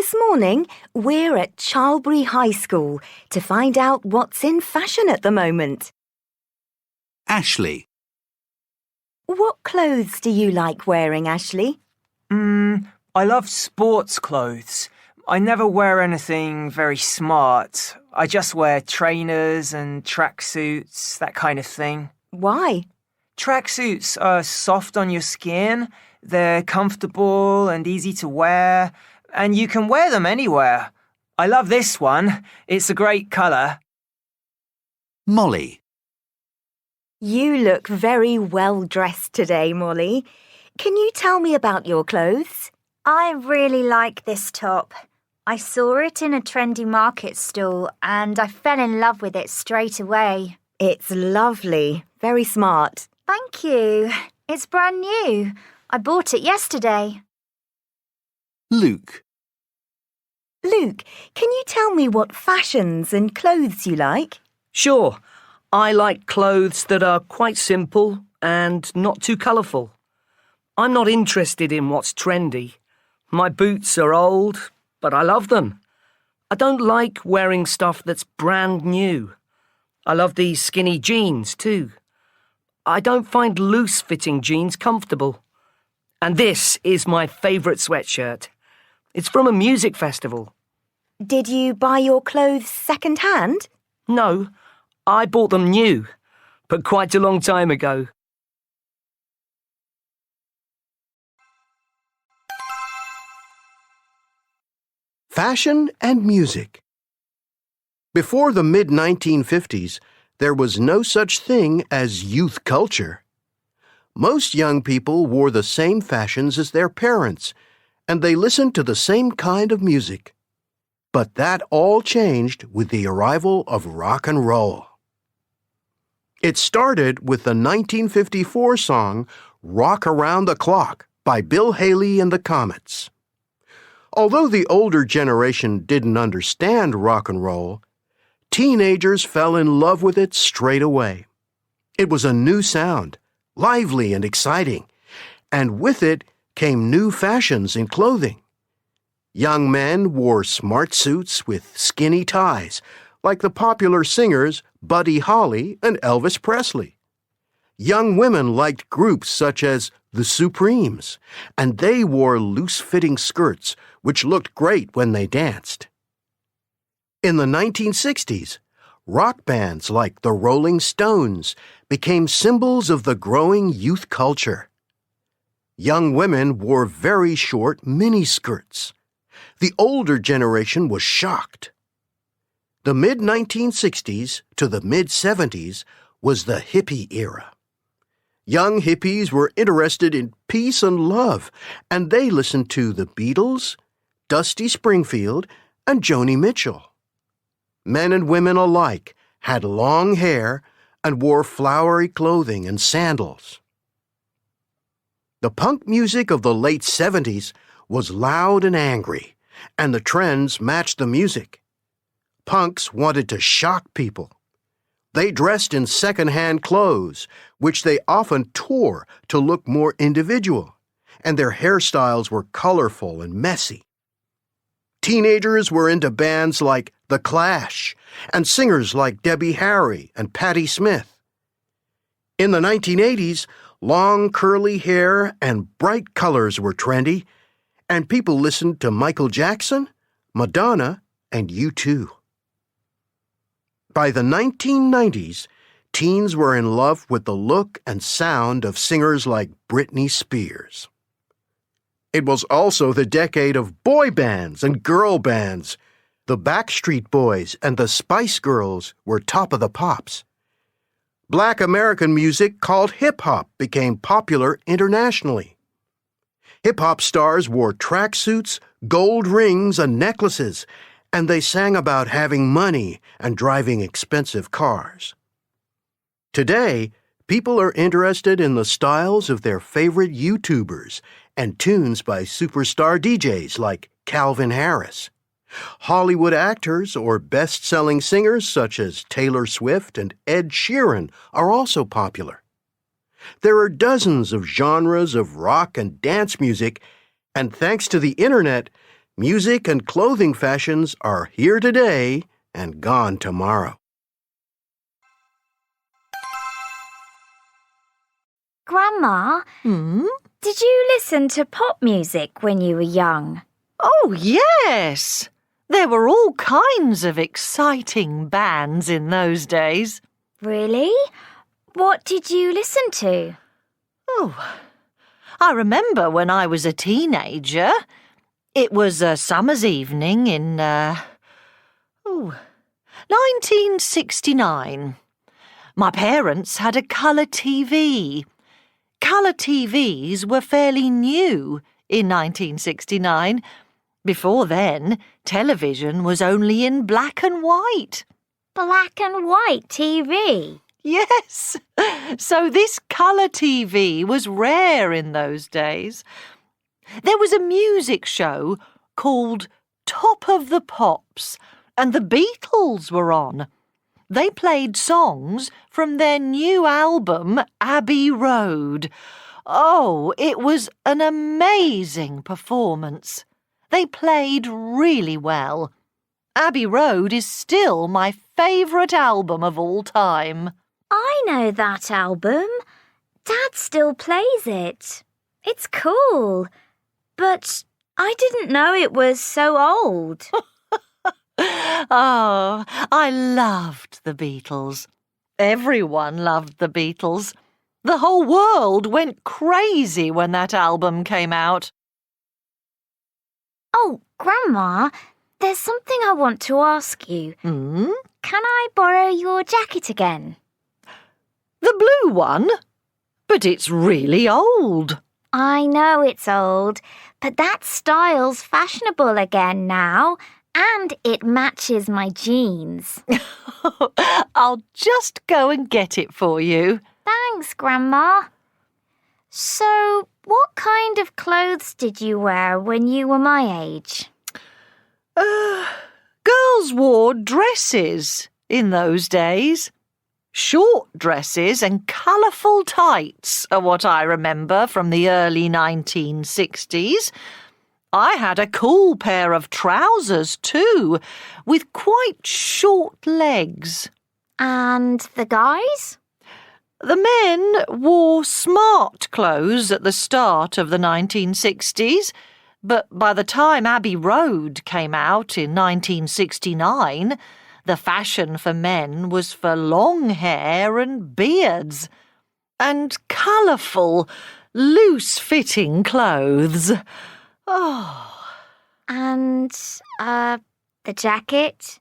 This morning, we're at Charlbury High School to find out what's in fashion at the moment. Ashley. What clothes do you like wearing, Ashley? I love sports clothes. I never wear anything very smart. I just wear trainers and tracksuits, that kind of thing. Why? Tracksuits are soft on your skin, they're comfortable and easy to wear, and you can wear them anywhere. I love this one. It's a great colour. Molly. You look very well dressed today, Molly. Can you tell me about your clothes? I really like this top. I saw it in a trendy market stall and I fell in love with it straight away. It's lovely. Very smart. Thank you. It's brand new. I bought it yesterday. Luke. Luke, can you tell me what fashions and clothes you like? Sure. I like clothes that are quite simple and not too colourful. I'm not interested in what's trendy. My boots are old, but I love them. I don't like wearing stuff that's brand new. I love these skinny jeans too. I don't find loose-fitting jeans comfortable. And this is my favourite sweatshirt. It's from a music festival. Did you buy your clothes second-hand? No, I bought them new, but quite a long time ago. Fashion and music. Before the mid-1950s, there was no such thing as youth culture. Most young people wore the same fashions as their parents, and they listened to the same kind of music. But that all changed with the arrival of rock and roll. It started with the 1954 song Rock Around the Clock by Bill Haley and the Comets. Although the older generation didn't understand rock and roll, teenagers fell in love with it straight away. It was a new sound, lively and exciting, and with it came new fashions in clothing. Young men wore smart suits with skinny ties, like the popular singers Buddy Holly and Elvis Presley. Young women liked groups such as the Supremes, and they wore loose-fitting skirts which looked great when they danced. In the 1960s, rock bands like the Rolling Stones became symbols of the growing youth culture. Young women wore very short miniskirts. The older generation was shocked. The mid-1960s to the mid-70s was the hippie era. Young hippies were interested in peace and love, and they listened to the Beatles, Dusty Springfield, and Joni Mitchell. Men and women alike had long hair and wore flowery clothing and sandals. The punk music of the late 70s was loud and angry, and the trends matched the music. Punks wanted to shock people. They dressed in second-hand clothes, which they often tore to look more individual, and their hairstyles were colorful and messy. Teenagers were into bands like The Clash and singers like Debbie Harry and Patti Smith. In the 1980s, long curly hair and bright colors were trendy, and people listened to Michael Jackson, Madonna, and U2. By the 1990s, teens were in love with the look and sound of singers like Britney Spears. It was also the decade of boy bands and girl bands. The Backstreet Boys and the Spice Girls were top of the pops. Black American music called hip-hop became popular internationally. Hip-hop stars wore tracksuits, gold rings, and necklaces, and they sang about having money and driving expensive cars. Today, people are interested in the styles of their favorite YouTubers and tunes by superstar DJs like Calvin Harris. Hollywood actors or best-selling singers such as Taylor Swift and Ed Sheeran are also popular. There are dozens of genres of rock and dance music, and thanks to the internet, Music and clothing fashions are here today and gone tomorrow. Grandma, did you listen to pop music when you were young? Oh, yes. There were all kinds of exciting bands in those days. Really? What did you listen to? Oh, I remember when I was a teenager. It was a summer's evening in, 1969. My parents had a colour TV. Colour TVs were fairly new in 1969. Before then, television was only in black and white. Black and white TV? Yes. So this colour TV was rare in those days. There was a music show called Top of the Pops, and the Beatles were on. They played songs from their new album, Abbey Road. Oh, it was an amazing performance. They played really well. Abbey Road is still my favourite album of all time. I know that album. Dad still plays it. It's cool. But I didn't know it was so old. Oh, I loved the Beatles. Everyone loved the Beatles. The whole world went crazy when that album came out. Oh, Grandma, there's something I want to ask you. Hmm? Can I borrow your jacket again? The blue one? But it's really old. I know it's old, but that style's fashionable again now, and it matches my jeans. I'll just go and get it for you. Thanks, Grandma. So, what kind of clothes did you wear when you were my age? Girls wore dresses in those days. Short dresses and colourful tights are what I remember from the early 1960s. I had a cool pair of trousers too, with quite short legs. And the guys? The men wore smart clothes at the start of the 1960s, but by the time Abbey Road came out in 1969, the fashion for men was for long hair and beards, and colourful, loose-fitting clothes. Oh. And, the jacket?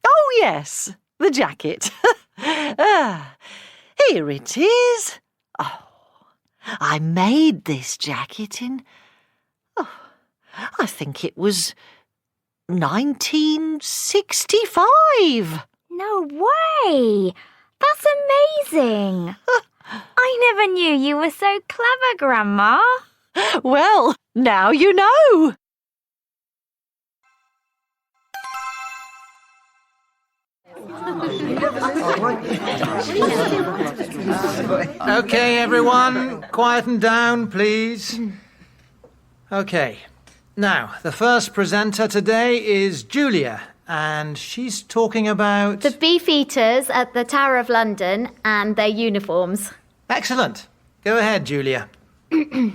Oh, yes, the jacket. Here it is. Oh, I made this jacket in, I think it was 1965. No way! That's amazing! I never knew you were so clever, Grandma. Well, now you know. Okay, everyone, quieten down, please. Okay, now, the first presenter today is Julia, and she's talking about... The Beefeaters at the Tower of London and their uniforms. Excellent. Go ahead, Julia. The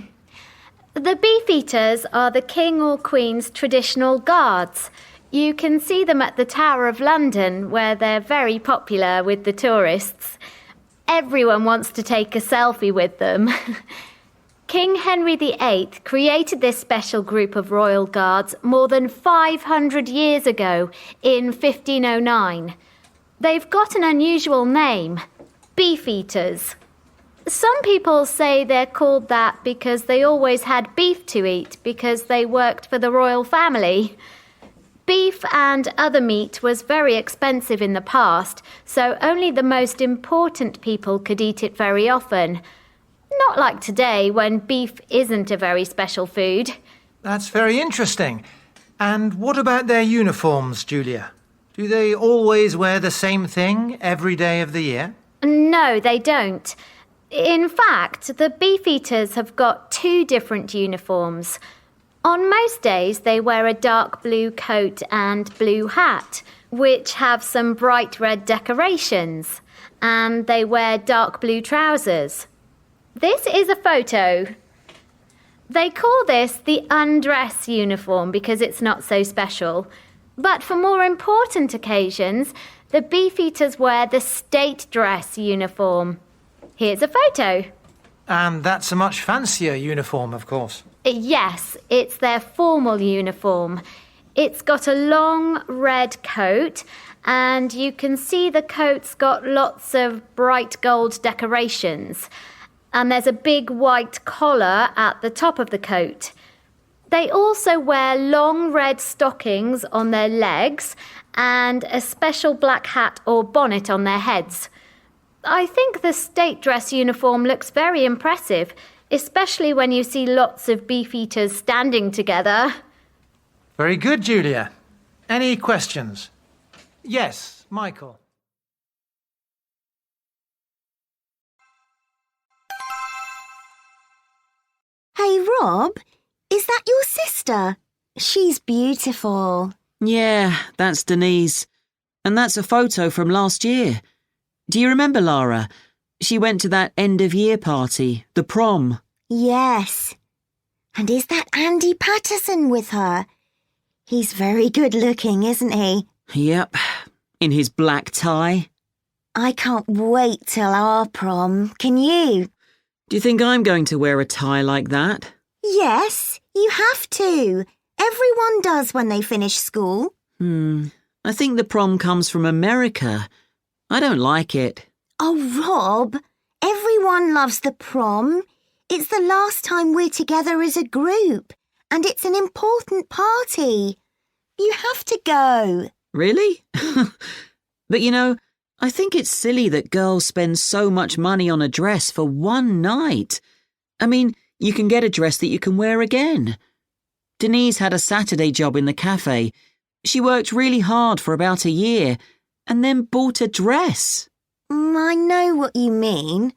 Beefeaters are the King or Queen's traditional guards. You can see them at the Tower of London, where they're very popular with the tourists. Everyone wants to take a selfie with them. King Henry VIII created this special group of royal guards more than 500 years ago, in 1509. They've got an unusual name, Beefeaters. Some people say they're called that because they always had beef to eat because they worked for the royal family. Beef and other meat was very expensive in the past, so only the most important people could eat it very often. Not like today, when beef isn't a very special food. That's very interesting. And what about their uniforms, Julia? Do they always wear the same thing every day of the year? No, they don't. In fact, the Beefeaters have got two different uniforms. On most days, they wear a dark blue coat and blue hat, which have some bright red decorations, and they wear dark blue trousers. This is a photo. They call this the undress uniform because it's not so special. But for more important occasions, the Beefeaters wear the state dress uniform. Here's a photo. And that's a much fancier uniform, of course. Yes, it's their formal uniform. It's got a long red coat, and you can see the coat's got lots of bright gold decorations. And there's a big white collar at the top of the coat. They also wear long red stockings on their legs and a special black hat or bonnet on their heads. I think the state dress uniform looks very impressive, especially when you see lots of Beefeaters standing together. Very good, Julia. Any questions? Yes, Michael. Hey, Rob, is that your sister? She's beautiful. Yeah, that's Denise. And that's a photo from last year. Do you remember Lara? She went to that end-of-year party, the prom. Yes. And is that Andy Patterson with her? He's very good looking, isn't he? Yep, in his black tie. I can't wait till our prom. Can you? Do you think I'm going to wear a tie like that? Yes, you have to. Everyone does when they finish school. I think the prom comes from America. I don't like it. Oh, Rob, everyone loves the prom. It's the last time we're together as a group, and it's an important party. You have to go. Really? But you know, I think it's silly that girls spend so much money on a dress for one night. I mean, you can get a dress that you can wear again. Denise had a Saturday job in the cafe. She worked really hard for about a year and then bought a dress. I know what you mean,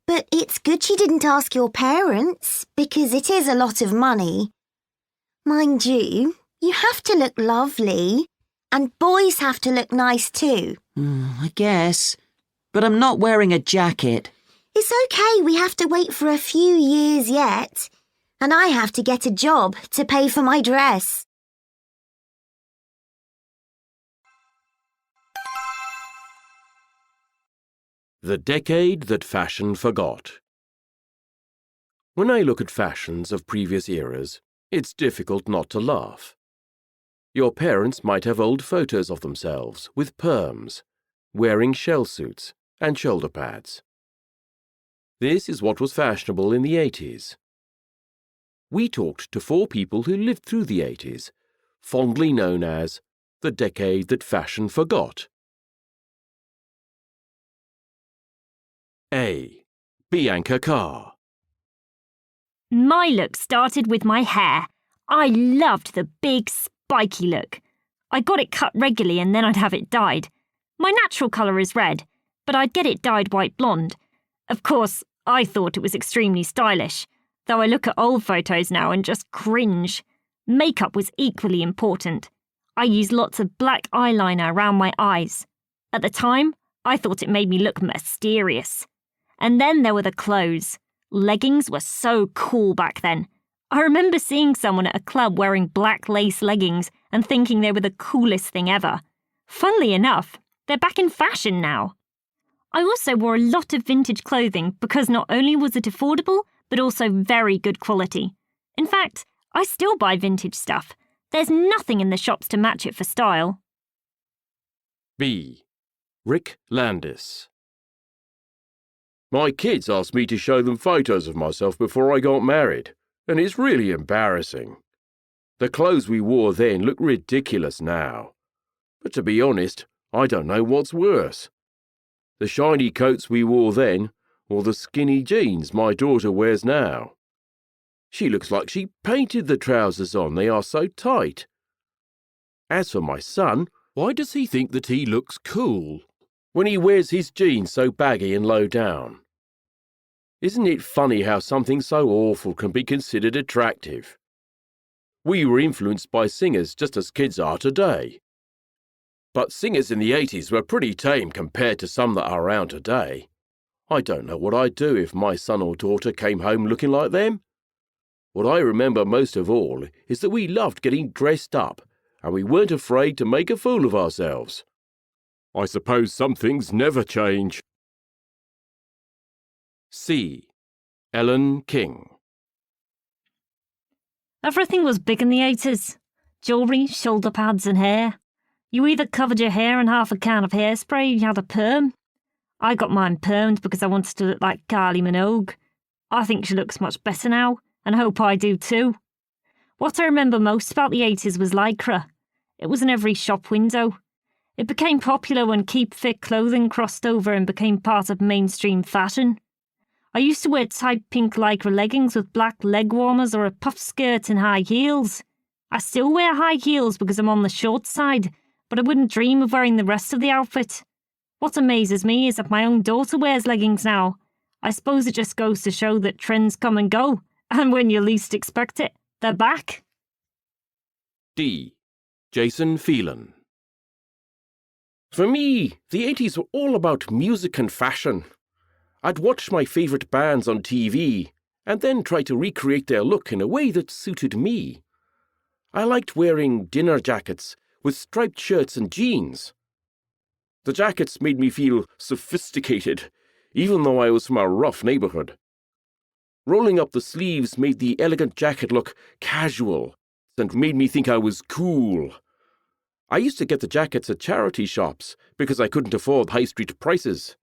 but it's good you didn't ask your parents, because it is a lot of money. Mind you, you have to look lovely, and boys have to look nice too. I guess. But I'm not wearing a jacket. It's okay, we have to wait for a few years yet. And I have to get a job to pay for my dress. The decade that fashion forgot. When I look at fashions of previous eras, it's difficult not to laugh. Your parents might have old photos of themselves with perms, wearing shell suits and shoulder pads. This is what was fashionable in the 80s. We talked to 4 people who lived through the 80s, fondly known as the decade that fashion forgot. A. Bianca Carr. My look started with my hair. I loved the big, spiky look. I got it cut regularly and then I'd have it dyed. My natural colour is red, but I'd get it dyed white blonde. Of course, I thought it was extremely stylish, though I look at old photos now and just cringe. Makeup was equally important. I used lots of black eyeliner around my eyes. At the time, I thought it made me look mysterious. And then there were the clothes. Leggings were so cool back then. I remember seeing someone at a club wearing black lace leggings and thinking they were the coolest thing ever. Funnily enough, they're back in fashion now. I also wore a lot of vintage clothing because not only was it affordable, but also very good quality. In fact, I still buy vintage stuff. There's nothing in the shops to match it for style. B. Rick Landis. My kids asked me to show them photos of myself before I got married, and it's really embarrassing. The clothes we wore then look ridiculous now. But to be honest, I don't know what's worse. The shiny coats we wore then, or the skinny jeans my daughter wears now. She looks like she painted the trousers on, they are so tight. As for my son, why does he think that he looks cool when he wears his jeans so baggy and low down? Isn't it funny how something so awful can be considered attractive? We were influenced by singers just as kids are today. But singers in the 80s were pretty tame compared to some that are around today. I don't know what I'd do if my son or daughter came home looking like them. What I remember most of all is that we loved getting dressed up, and we weren't afraid to make a fool of ourselves. I suppose some things never change. C. Ellen King. Everything was big in the 80s. Jewellery, shoulder pads and hair. You either covered your hair in half a can of hairspray or you had a perm. I got mine permed because I wanted to look like Kylie Minogue. I think she looks much better now, and hope I do too. What I remember most about the 80s was Lycra. It was in every shop window. It became popular when keep-fit clothing crossed over and became part of mainstream fashion. I used to wear tight pink Lycra leggings with black leg warmers or a puff skirt and high heels. I still wear high heels because I'm on the short side, but I wouldn't dream of wearing the rest of the outfit. What amazes me is that my own daughter wears leggings now. I suppose it just goes to show that trends come and go, and when you least expect it, they're back. D. Jason Phelan. For me, the 80s were all about music and fashion. I'd watch my favourite bands on TV and then try to recreate their look in a way that suited me. I liked wearing dinner jackets with striped shirts and jeans. The jackets made me feel sophisticated, even though I was from a rough neighbourhood. Rolling up the sleeves made the elegant jacket look casual and made me think I was cool. I used to get the jackets at charity shops because I couldn't afford high street prices.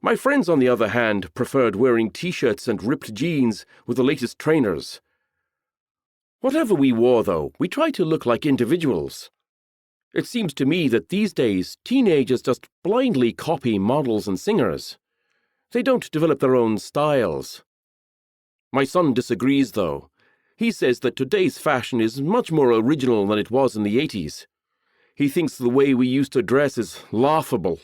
My friends, on the other hand, preferred wearing t-shirts and ripped jeans with the latest trainers. Whatever we wore, though, we tried to look like individuals. It seems to me that these days, teenagers just blindly copy models and singers. They don't develop their own styles. My son disagrees, though. He says that today's fashion is much more original than it was in the 80s. He thinks the way we used to dress is laughable.